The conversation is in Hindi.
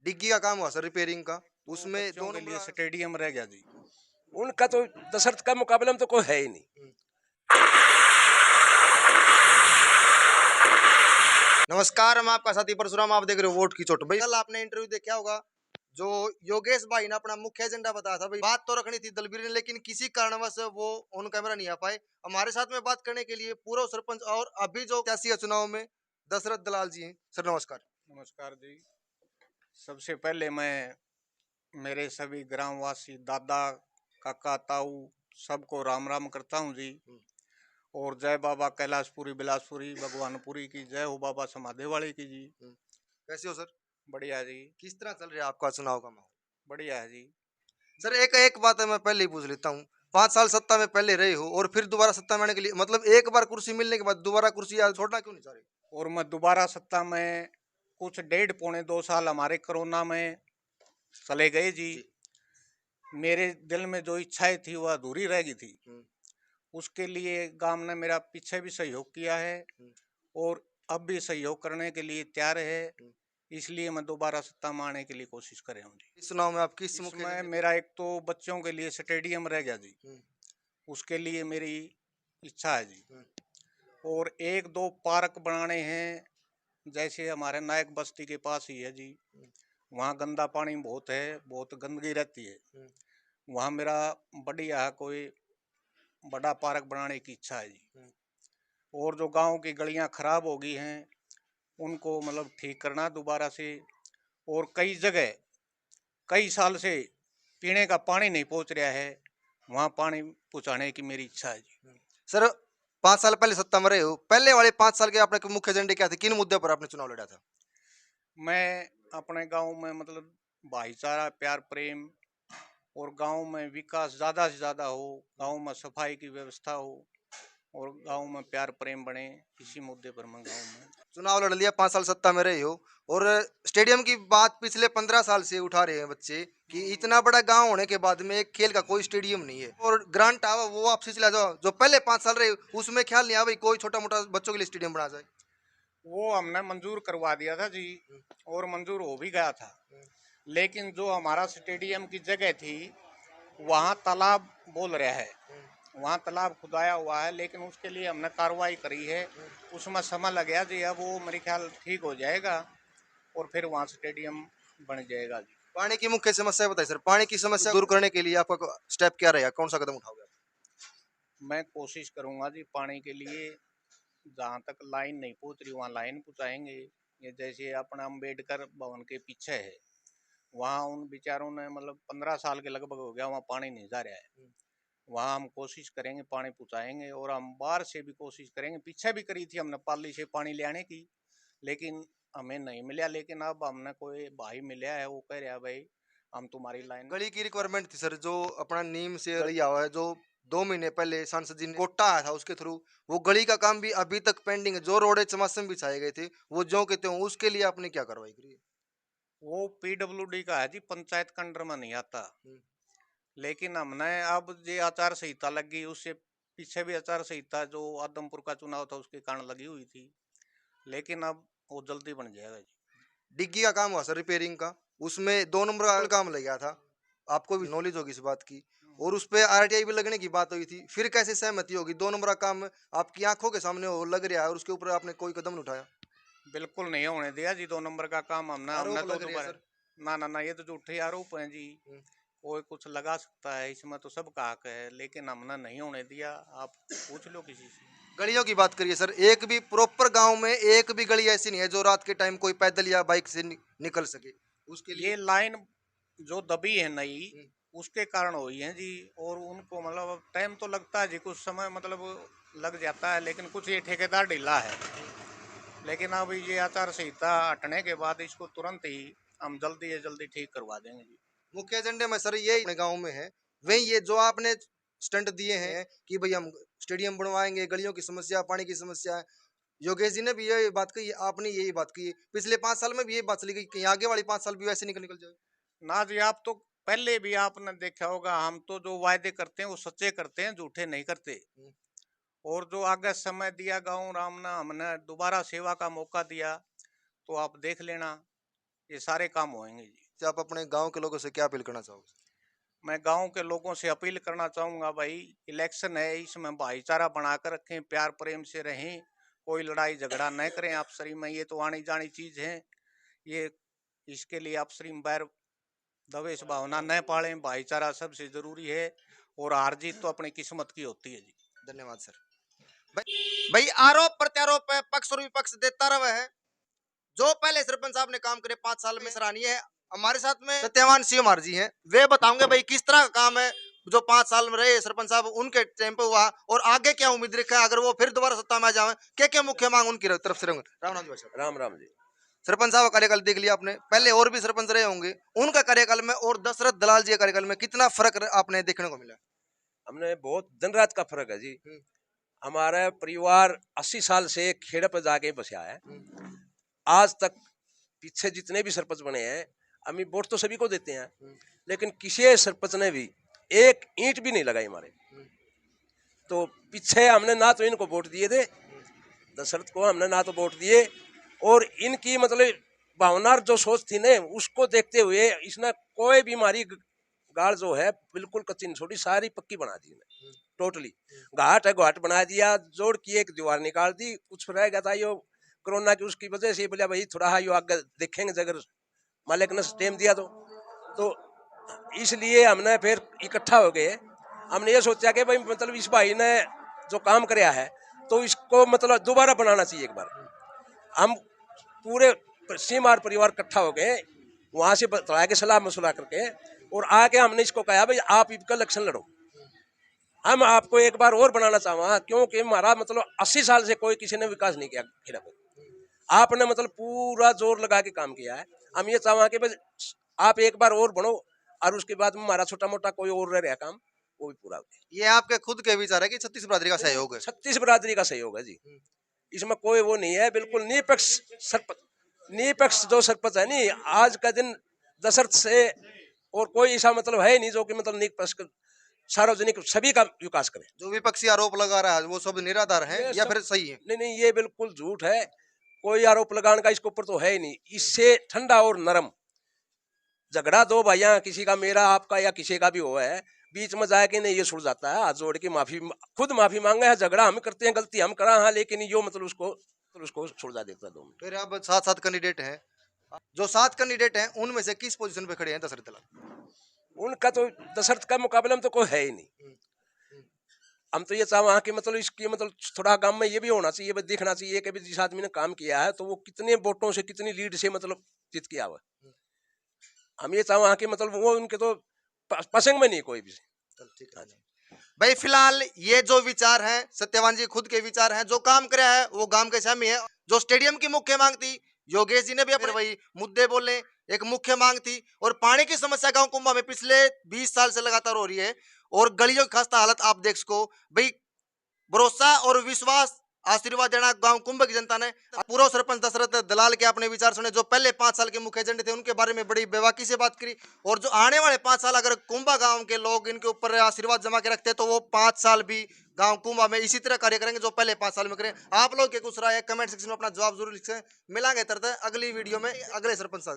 डिग्गी का काम हुआ सर रिपेयरिंग का, तो उसमें बच्चों दो के लिए नंबर। स्टेडियम रह गया जी। उनका तो दशरथ का मुकाबला में तो कोई है ही नहीं। नमस्कार, हम आपका साथी परशुराम, आप देख रहे हो वोट की चोट। भाई कल आपने इंटरव्यू देखा होगा, जो योगेश भाई ने अपना मुख्य एजेंडा बताया था। भाई बात तो रखनी थी दलबीर ने, लेकिन किसी कारणवश वो ऑन कैमरा नहीं आ पाए। हमारे साथ में बात करने के लिए पूर्व सरपंच और अभी जो सियासी है चुनाव में, दशरथ दलाल जी हैं। सर नमस्कार। नमस्कार जी। सबसे पहले मैं मेरे सभी ग्रामवासी, दादा, काका, ताऊ, सबको राम राम करता हूँ जी। और जय बाबा कैलाशपुरी बिलासपुरी भगवानपुरी की जय हो, बाबा समाधे वाले की जी। कैसे हो सर? बढ़िया जी। किस तरह चल रहा है आपका चुनाव का माहौल? बढ़िया है जी। सर एक एक बात है, मैं पहले ही पूछ लेता हूँ। 5 साल सत्ता में पहले रहे हो और फिर दोबारा सत्ता में आने के लिए, मतलब एक बार कुर्सी मिलने के बाद दोबारा कुर्सी यार छोड़ना क्यों नहीं चाह रहे? और मैं दोबारा सत्ता में कुछ 1.5 पौने 2 साल हमारे कोरोना में चले गए जी। जी। मेरे दिल में जो इच्छाएं थी वह अधूरी रह गई थी। हम्म, उसके लिए गांव ने मेरा पीछे भी सहयोग किया है हम्म, और अब भी सहयोग करने के लिए तैयार है। हम्म। इसलिए मैं दोबारा सत्ता में आने के लिए कोशिश कर रहा हूँ जी। इस चुनाव में आप किस मुख्य इसमें एजेंडे मेरा एक तो बच्चों के लिए स्टेडियम रह गया जी, हम्म, उसके लिए मेरी इच्छा है जी। हम्म, और एक दो पार्क बनाने हैं, जैसे हमारे नायक बस्ती के पास ही है जी। हम्म, वहाँ गंदा पानी बहुत है, बहुत गंदगी रहती है। हम्म, वहाँ मेरा बढ़िया कोई बड़ा पार्क बनाने की इच्छा है जी। हम्म। और जो गांव की गलियां खराब हो गई हैं उनको मतलब ठीक करना दोबारा से। और कई जगह कई साल से पीने का पानी नहीं पहुंच रहा है, वहाँ पानी पहुंचाने की मेरी इच्छा है जी। सर 5 साल पहले सत्ता में रहे हो, पहले वाले 5 साल के आपने मुख्य एजेंडे क्या थे? किन मुद्दे पर आपने चुनाव लड़ा था? मैं अपने गांव में मतलब भाईचारा, प्यार, प्रेम और गांव में विकास ज़्यादा से ज़्यादा हो, गांव में सफाई की व्यवस्था हो और गांव में प्यार प्रेम बने, इसी मुद्दे पर मैं गांव में। चुनाव लड़ लिया, 5 साल सत्ता में रहे हो, और स्टेडियम की बात पिछले 15 साल से उठा रहे हैं बच्चे कि इतना बड़ा गांव होने के बाद में एक खेल का कोई स्टेडियम नहीं है। और ग्रांट आवा वो आपसे चला जाओ, जो पहले 5 साल रहे उसमें ख्याल नहीं आया भाई कोई छोटा मोटा बच्चों के लिए स्टेडियम बना जाए। वो हमने मंजूर करवा दिया था जी, और मंजूर हो भी गया था। लेकिन जो हमारा स्टेडियम की जगह थी वहाँ तालाब बोल रहा है, वहाँ तालाब खुदाया हुआ है, लेकिन उसके लिए हमने कार्रवाई करी है। उसमें समय लग गया जी, अब वो मेरे ख्याल ठीक हो जाएगा और फिर वहाँ स्टेडियम बन जाएगा जी। पानी की मुख्य समस्या बताइए सर, पानी की समस्या दूर करने के लिए आपका स्टेप क्या रहेगा, कौन सा कदम उठाओगे? मैं कोशिश करूँगा जी पानी के लिए, जहाँ तक लाइन नहीं पहुँच रही वहाँ लाइन पहुँचाएंगे। ये जैसे अपना अम्बेडकर भवन के पीछे है, वहाँ उन बेचारों ने मतलब 15 साल के लगभग हो गया, वहाँ पानी नहीं जा रहा है। वहाँ हम कोशिश करेंगे, पानी पहुँचाएंगे। और हम बाहर से भी कोशिश करेंगे, पीछे भी करी थी हमने पाली से पानी ले आने की, लेकिन हमें नहीं मिला। लेकिन अब हमने कोई भाई मिला है, वो कह रहा है भाई हम तुम्हारी लाइन। गली की रिक्वायरमेंट थी सर, जो अपना नीम से गली हुआ है, जो 2 महीने पहले सांसद जी ने कोटा आया था उसके थ्रू, वो गली का काम भी अभी तक पेंडिंग है। जो रोड चमासम बिछाए गए थे वो जो कहते हो, उसके लिए आपने क्या कार्रवाई करी है? वो पीडब्ल्यूडी का है जी, पंचायत के अंडर में नहीं आता। हम्म, लेकिन हमने अब ये आचार संहिता लग गई, उससे पीछे भी आचार संहिता जो आदमपुर का चुनाव था उसके कारण लगी हुई थी, लेकिन अब वो जल्दी बन जाएगा जी। डिग्गी का काम हुआ सर रिपेयरिंग का, उसमें 2 नंबर का काम लग गया था, आपको भी नॉलेज होगी इस बात की। और उस पे आरटीआई भी लगने की बात हुई थी, फिर कैसे सहमति होगी? 2 नंबर का काम आपकी आंखों के सामने हो लग रहा है और उसके ऊपर आपने कोई कदम नहीं उठाया। बिल्कुल नहीं होने दिया जी 2 नंबर का काम। हमने हमने आरोप तो लग रहे हैं दोबारा। सर। ना ना ना, ये तो झूठे आरोप हैं जी। हम्म। कोई कुछ लगा सकता है इसमें, तो सबका हक है, लेकिन हमने नहीं होने दिया। आप पूछ लो किसी से। गलियों की बात करिए सर, एक भी प्रॉपर गांव में एक भी गली ऐसी नहीं है जो रात के टाइम कोई पैदल या बाइक से निकल सके उसके लिए। ये लाइन जो दबी है नई, हम्म, उसके कारण हुई है जी। और उनको मतलब अब टाइम तो लगता है जी, कुछ समय मतलब लग जाता है, लेकिन कुछ ये ठेकेदार ढीला है। लेकिन अब ये आचार संहिता हटने के बाद इसको तुरंत ही हम जल्दी से जल्दी ठीक करवा देंगे जी। मुख्य एजेंडे में सर ये अपने गांव में है, वही ये जो आपने स्टंट दिए हैं कि भाई हम स्टेडियम बनवाएंगे, गलियों की समस्या, पानी की समस्या है। योगेश जी ने भी यही बात कही, आपने यही बात कही, पिछले 5 साल में भी यही बात चली गई, कहीं आगे वाली 5 साल भी वैसे निकल निकल जाए। ना जी, आप तो पहले भी आपने देखा होगा, हम तो जो वायदे करते हैं वो सच्चे करते हैं, झूठे नहीं करते। हम्म, और जो आगे समय दिया गाँव राम ने, हमने दोबारा सेवा का मौका दिया, तो आप देख लेना ये सारे काम होंगे जी। तो आप अपने गांव के लोगों से क्या अपील करना चाहोगे? मैं गांव के लोगों से अपील करना चाहूंगा भाई, इलेक्शन है, इसमें भाईचारा बनाकर रखें, प्यार प्रेम से रहें, कोई लड़ाई झगड़ा न करें आपसरी में। ये तो आनी जानी चीज है। ये इसके लिए आपसरी में बैर द्वेष भावना न पालें, भाईचारा सबसे जरूरी है। और हार जीत तो अपनी किस्मत की होती है जी। धन्यवाद सर। भाई आरोप प्रत्यारोप है, पक्ष और विपक्ष देता रहा है। जो पहले सरपंच साहब ने काम करे 5 साल में सराहनीय है। हमारे साथ में सत्यवान सिंह जी हैं, वे बताओगे भाई किस तरह का काम है जो 5 साल में रहे सरपंच साहब, उनके टाइम पे हुआ और आगे क्या उम्मीद रखा अगर वो फिर दोबारा सत्ता में आ जाए, क्या क्या मुख्य मांग उनकी तरफ से रहेंगे? रामनाथ भाई साहब, राम राम जी। सरपंच साहब का कार्यकाल देख लिया आपने, पहले और भी सरपंच रहे होंगे, उनका कार्यकाल में और दशरथ दलाल जी के कार्यकाल में कितना फर्क आपने देखने को मिला? हमने बहुत दिन रात का फर्क है जी। हम्म। हमारा परिवार 80 साल से खेड़े पर जाके बसा है। हम्म। आज तक पीछे जितने भी सरपंच बने हैं, हम वोट तो सभी को देते हैं, लेकिन किसी सरपंच ने भी एक ईंट भी नहीं लगाई हमारे। तो पीछे हमने ना तो इनको वोट दिए थे, दशरथ को हमने ना तो वोट दिए, और इनकी मतलब भावना जो सोच थी ने उसको देखते हुए इसने कोई भी हमारी गाड़ जो है बिल्कुल कच्ची नहीं छोड़ी, सारी पक्की बना दी इन्हें टोटली। घाट है, घाट बना दिया, जोड़ की एक दीवार निकाल दी। कुछ रह गया था यो कोरोना की, उसकी वजह से बोला भाई थोड़ा यो आगे देखेंगे अगर मालिक ने टाइम दिया तो इसलिए हमने फिर इकट्ठा हो गए। हमने ये सोचा कि भाई मतलब इस भाई ने जो काम कराया है तो इसको मतलब दोबारा बनाना चाहिए एक बार। हम पूरे सीमार परिवार इकट्ठा हो गए, वहां से बताया के सलाह मसला करके, और आके हमने इसको कहा भाई आप इसका इलेक्शन लड़ो, हम आपको एक बार और बनाना चाहूँगा, क्योंकि हमारा मतलब 80 साल से कोई किसी ने विकास नहीं किया खेड़ा पे। आपने मतलब पूरा जोर लगा के काम किया है। हम ये चाहूँगा कि बस आप एक बार और बनो, और उसके बाद में हमारा छोटा मोटा कोई और रह रहा काम वो भी पूरा हो जाए। ये आपके खुद के विचार है कि 36 बरादरी का सहयोग है? 36 बिरादरी का सहयोग है जी, इसमें कोई वो नहीं है, बिल्कुल निष्पक्ष सरपंच, निष्पक्ष जो सरपंच है नहीं आज का दिन दशरथ से और कोई ऐसा मतलब है नहीं जो कि मतलब निष्पक्ष सार्वजनिक सभी का विकास करे। जो विपक्षी आरोप लगा रहा है वो सब निराधार है ये या सब फिर सही है? नहीं नहीं, ये बिल्कुल झूठ है, कोई आरोप लगाने का इसके ऊपर तो है ही नहीं। इससे ठंडा और नरम झगड़ा दो भाइयां, किसी का मेरा आपका या किसी का भी हो है, बीच में जाए कि नहीं ये सुलझ जाता है, हाथ जोड़ के माफी खुद माफी मांगे है। झगड़ा हम करते हैं, गलती हम करा हाँ, लेकिन यो मतलब उसको सुलझा देता है दो मिनट। फिर अब 7 कैंडिडेट हैं, जो 7 कैंडिडेट हैं उनमें से किस पोजीशन पे खड़े हैं दशरथ दलाल? उनका तो दशरथ का मुकाबला में तो कोई है ही नहीं। हम तो ये चाहवा कि मतलब इसकी मतलब थोड़ा काम में ये भी होना चाहिए, देखना चाहिए कि जिस आदमी ने काम किया है तो वो कितने वोटों से कितनी लीड से मतलब जीत किया हुआ। हम ये चाहवा कि मतलब वो उनके तो पसंद में नहीं कोई भी। चल ठीक है भाई, फिलहाल ये जो विचार हैं सत्यवान जी खुद के विचार हैं, जो काम कराया है वो गांव के सामी है। जो स्टेडियम की मुख्य मांग थी, योगेश जी ने भी अपने वही मुद्दे बोले, एक मुख्य मांग थी। और पानी की समस्या गांव कुंभा में पिछले 20 साल से लगातार हो रही है, और गलियों की खस्ता हालत आप देख सको भाई। भरोसा और विश्वास आशीर्वाद देना गांव कुंभ की जनता ने। पूर्व सरपंच दशरथ दलाल के अपने विचार सुने, जो पहले 5 साल के मुख्य एजेंडे थे उनके बारे में बड़ी बेबाकी से बात करी। और जो आने वाले 5 साल अगर कुंभा गांव के लोग इनके ऊपर आशीर्वाद जमा के रखते तो वो 5 साल भी गांव कुंभा में इसी तरह कार्य करेंगे जो पहले 5 साल में करें। आप लोग के कुछ राय कमेंट सेक्शन में अपना जवाब जरूर लिखें। मिलांगे तरह अगली वीडियो में अगले सरपंच साहब।